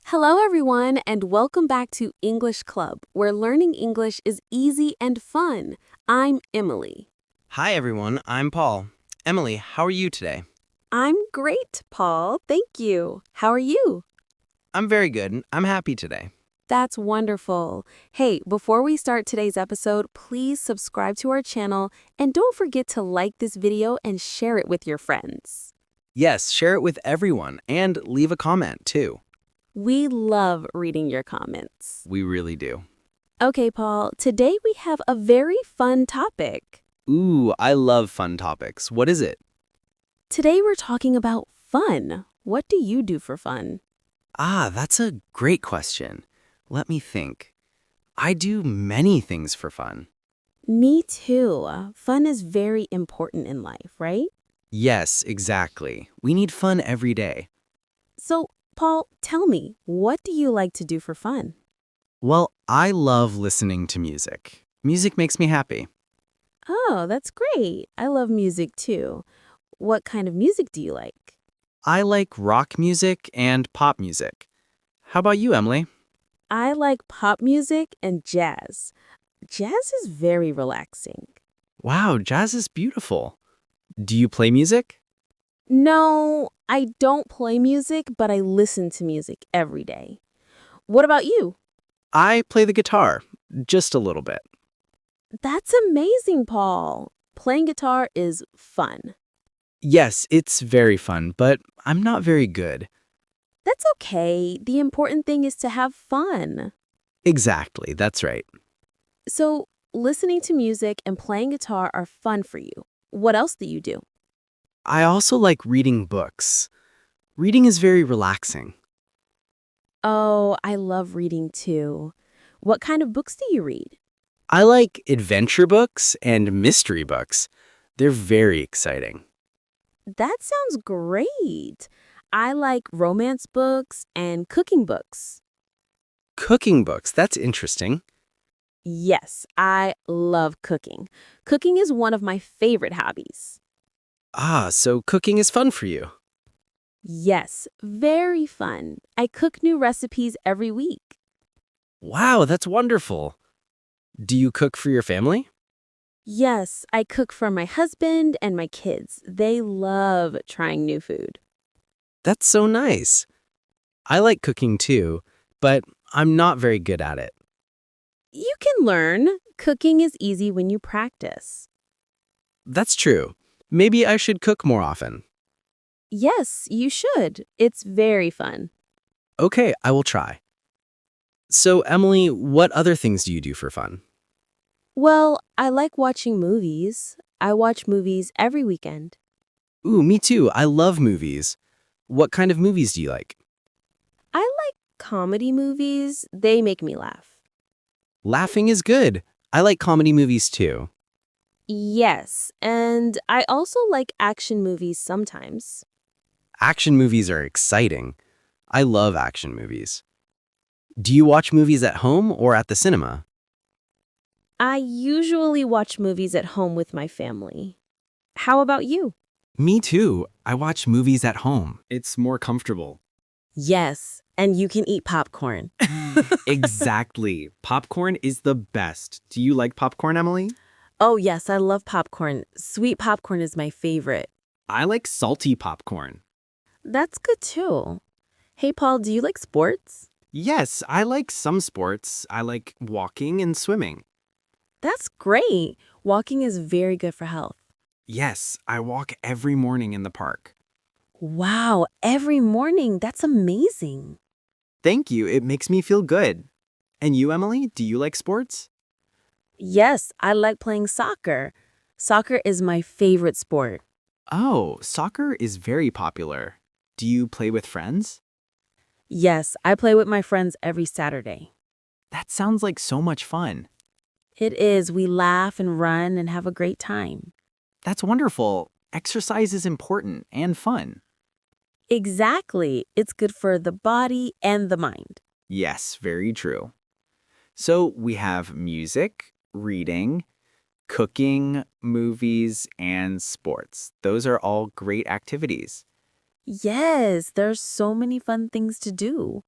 Hello, everyone, and welcome back to English Club, where learning English is easy and fun. I'm Emily. Hi, everyone. I'm Paul. Emily, how are you today? I'm great, Paul. Thank you. How are you? I'm very good. I'm happy today. That's wonderful. Hey, before we start today's episode, please subscribe to our channel and don't forget to like this video and share it with your friends. Yes, share it with everyone and leave a comment, too. We love reading your comments. We really do. Okay, Paul, today we have a very fun topic. Ooh, I love fun topics. What is it? Today we're talking about fun. What do you do for fun? That's a great question. Let me think. I do many things for fun. Me too. Fun is very important in life, right? Yes, exactly. We need fun every day. So, Paul, tell me, what do you like to do for fun? Well, I love listening to music. Music makes me happy. Oh, that's great. I love music too. What kind of music do you like? I like rock music and pop music. How about you, Emily? I like pop music and jazz. Jazz is very relaxing. Wow, jazz is beautiful. Do you play music? No, I don't play music, but I listen to music every day. What about you? I play the guitar, just a little bit. That's amazing, Paul. Playing guitar is fun. Yes, it's very fun, but I'm not very good. That's okay. The important thing is to have fun. Exactly, that's right. So, listening to music and playing guitar are fun for you. What else do you do? I also like reading books. Reading is very relaxing. Oh, I love reading too. What kind of books do you read? I like adventure books and mystery books. They're very exciting. That sounds great. I like romance books and cooking books. Cooking books, that's interesting. Yes, I love cooking. Cooking is one of my favorite hobbies. So cooking is fun for you. Yes, very fun. I cook new recipes every week. Wow, that's wonderful. Do you cook for your family? Yes, I cook for my husband and my kids. They love trying new food. That's so nice. I like cooking too, but I'm not very good at it. You can learn. Cooking is easy when you practice. That's true. Maybe I should cook more often. Yes, you should. It's very fun. Okay, I will try. So, Emily, what other things do you do for fun? Well, I like watching movies. I watch movies every weekend. Ooh, me too. I love movies. What kind of movies do you like? I like comedy movies. They make me laugh. Laughing is good. I like comedy movies too. Yes, and I also like action movies sometimes. Action movies are exciting. I love action movies. Do you watch movies at home or at the cinema? I usually watch movies at home with my family. How about you? Me too. I watch movies at home. It's more comfortable. Yes, and you can eat popcorn. Exactly. Popcorn is the best. Do you like popcorn, Emily? Oh, yes, I love popcorn. Sweet popcorn is my favorite. I like salty popcorn. That's good too. Hey, Paul, do you like sports? Yes, I like some sports. I like walking and swimming. That's great. Walking is very good for health. Yes, I walk every morning in the park. Wow, every morning. That's amazing. Thank you. It makes me feel good. And you, Emily, do you like sports? Yes, I like playing soccer. Soccer is my favorite sport. Oh, soccer is very popular. Do you play with friends? Yes, I play with my friends every Saturday. That sounds like so much fun. It is. We laugh and run and have a great time. That's wonderful. Exercise is important and fun. Exactly. It's good for the body and the mind. Yes, very true. So we have music, reading, Cooking, movies, and sports. Those are all great activities. Yes, there's so many fun things to do.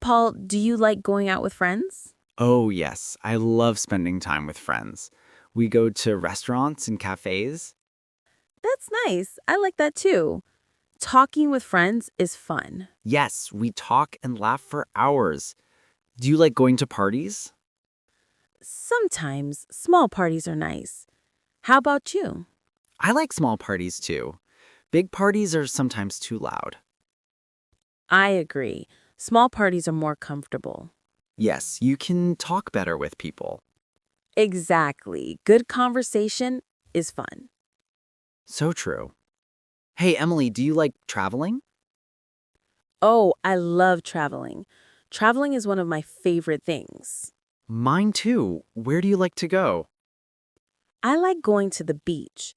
Paul, do you like going out with friends? Oh, yes, I love spending time with friends. We go to restaurants and cafes. That's nice. I like that too. Talking with friends is fun. Yes, we talk and laugh for hours. Do you like going to parties? Sometimes small parties are nice. How about you? I like small parties too. Big parties are sometimes too loud. I agree. Small parties are more comfortable. Yes, you can talk better with people. Exactly. Good conversation is fun. So true. Hey, Emily, do you like traveling? Oh, I love traveling. Traveling is one of my favorite things. Mine too. Where do you like to go? I like going to the beach.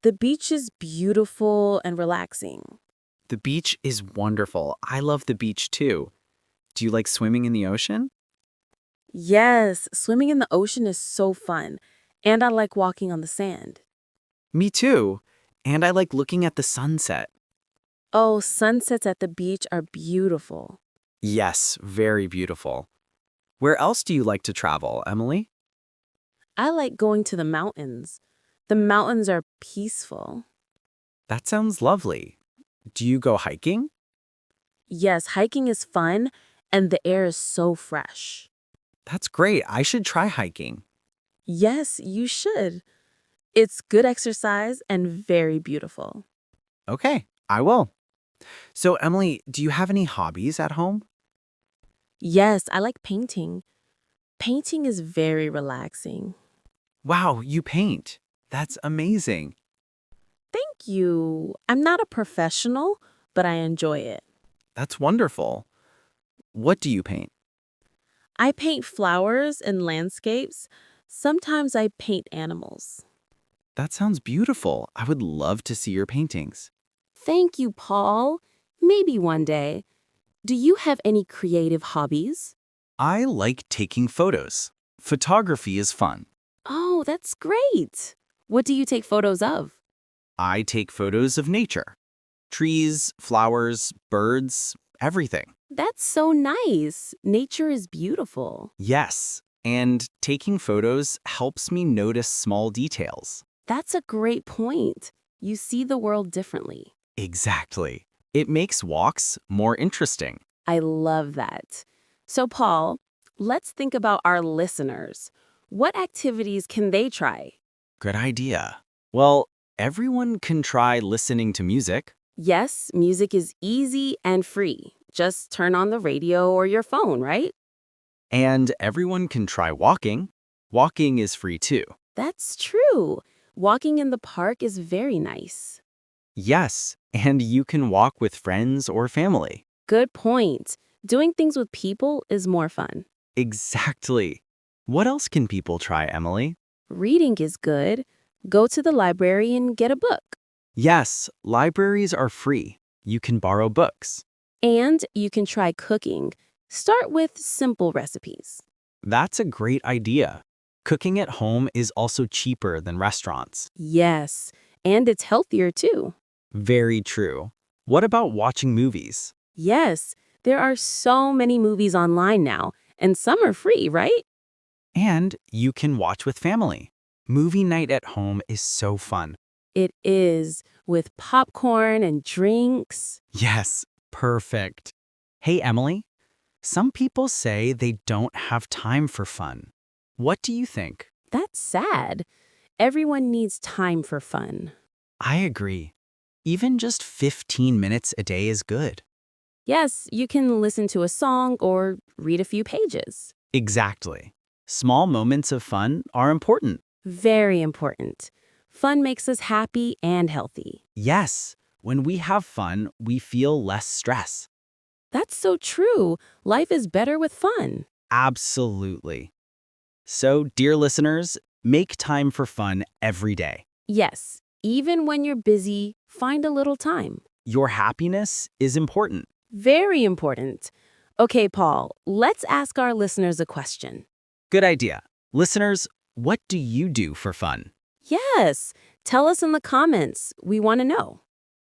The beach is beautiful and relaxing. The beach is wonderful. I love the beach too. Do you like swimming in the ocean? Yes, swimming in the ocean is so fun. And I like walking on the sand. Me too. And I like looking at the sunset. Oh, sunsets at the beach are beautiful. Yes, very beautiful. Where else do you like to travel, Emily? I like going to the mountains. The mountains are peaceful. That sounds lovely. Do you go hiking? Yes, hiking is fun and the air is so fresh. That's great. I should try hiking. Yes, you should. It's good exercise and very beautiful. Okay, I will. So, Emily, do you have any hobbies at home? Yes, I like painting. Painting is very relaxing. Wow, you paint. That's amazing. Thank you. I'm not a professional, but I enjoy it. That's wonderful. What do you paint? I paint flowers and landscapes. Sometimes I paint animals. That sounds beautiful. I would love to see your paintings. Thank you, Paul. Maybe one day. Do you have any creative hobbies? I like taking photos. Photography is fun. Oh, that's great. What do you take photos of? I take photos of nature. Trees, flowers, birds, everything. That's so nice. Nature is beautiful. Yes, and taking photos helps me notice small details. That's a great point. You see the world differently. Exactly. It makes walks more interesting. I love that. So, Paul, let's think about our listeners. What activities can they try? Good idea. Well, everyone can try listening to music. Yes, music is easy and free. Just turn on the radio or your phone, right? And everyone can try walking. Walking is free too. That's true. Walking in the park is very nice. Yes, and you can walk with friends or family. Good point. Doing things with people is more fun. Exactly. What else can people try, Emily? Reading is good. Go to the library and get a book. Yes, libraries are free. You can borrow books. And you can try cooking. Start with simple recipes. That's a great idea. Cooking at home is also cheaper than restaurants. Yes, and it's healthier too. Very true. What about watching movies? Yes, there are so many movies online now, and some are free, right? And you can watch with family. Movie night at home is so fun. It is, with popcorn and drinks. Yes, perfect. Hey, Emily, some people say they don't have time for fun. What do you think? That's sad. Everyone needs time for fun. I agree. Even just 15 minutes a day is good. Yes, you can listen to a song or read a few pages. Exactly. Small moments of fun are important. Very important. Fun makes us happy and healthy. Yes, when we have fun, we feel less stress. That's so true. Life is better with fun. Absolutely. So, dear listeners, make time for fun every day. Yes, even when you're busy, find a little time. Your happiness is important. Very important. Okay, Paul, let's ask our listeners a question. Good idea. Listeners, what do you do for fun? Yes, tell us in the comments. We want to know.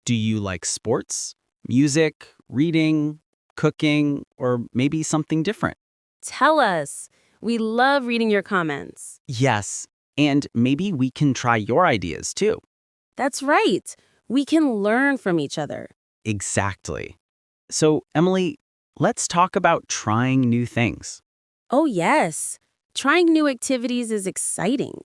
Do you like sports, music, reading, cooking, or maybe something different? Tell us. We love reading your comments. Yes, and maybe we can try your ideas too. That's right. We can learn from each other. Exactly. So, Emily, let's talk about trying new things. Oh, yes. Trying new activities is exciting.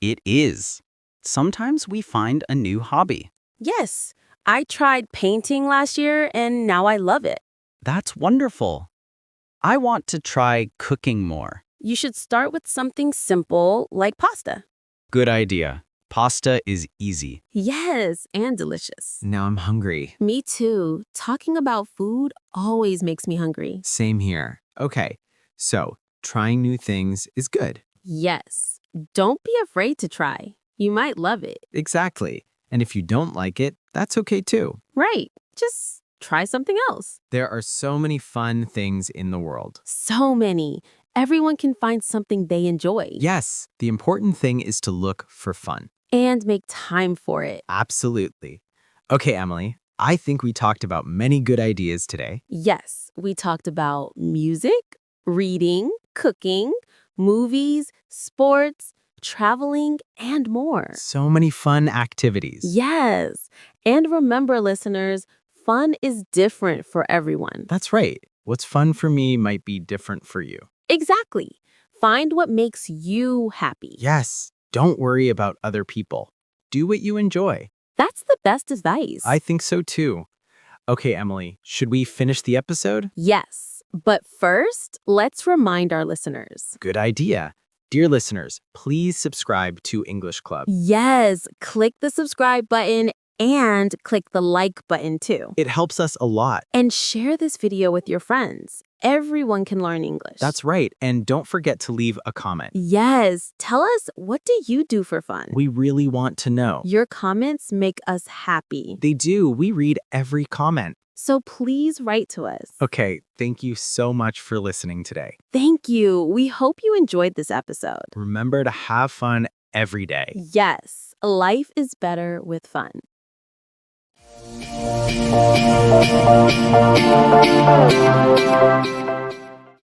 It is. Sometimes we find a new hobby. Yes, I tried painting last year and now I love it. That's wonderful. I want to try cooking more. You should start with something simple like pasta. Good idea. Pasta is easy. Yes, and delicious. Now I'm hungry. Me too. Talking about food always makes me hungry. Same here. Okay, so trying new things is good. Yes. Don't be afraid to try. You might love it. Exactly. And if you don't like it, that's okay too. Right. Just try something else. There are so many fun things in the world. So many. Everyone can find something they enjoy. Yes, the important thing is to look for fun. And make time for it. Absolutely. Okay, Emily, I think we talked about many good ideas today. Yes, we talked about music, reading, cooking, movies, sports, traveling, and more. So many fun activities. Yes. And remember, listeners, fun is different for everyone. That's right. What's fun for me might be different for you. Exactly. Find what makes you happy. Yes, don't worry about other people. Do what you enjoy. That's the best advice. I think so too. Okay, Emily, should we finish the episode? Yes. But first, let's remind our listeners. Good idea. Dear listeners, please subscribe to English Club. Yes, click the subscribe button and click the like button too. It helps us a lot. And share this video with your friends. Everyone can learn English. That's right. And don't forget to leave a comment. Yes, tell us, what do you do for fun? We really want to know. Your comments make us happy. They do. We read every comment. So please write to us. Okay, thank you so much for listening today. Thank you. We hope you enjoyed this episode. Remember to have fun every day. Yes, life is better with fun.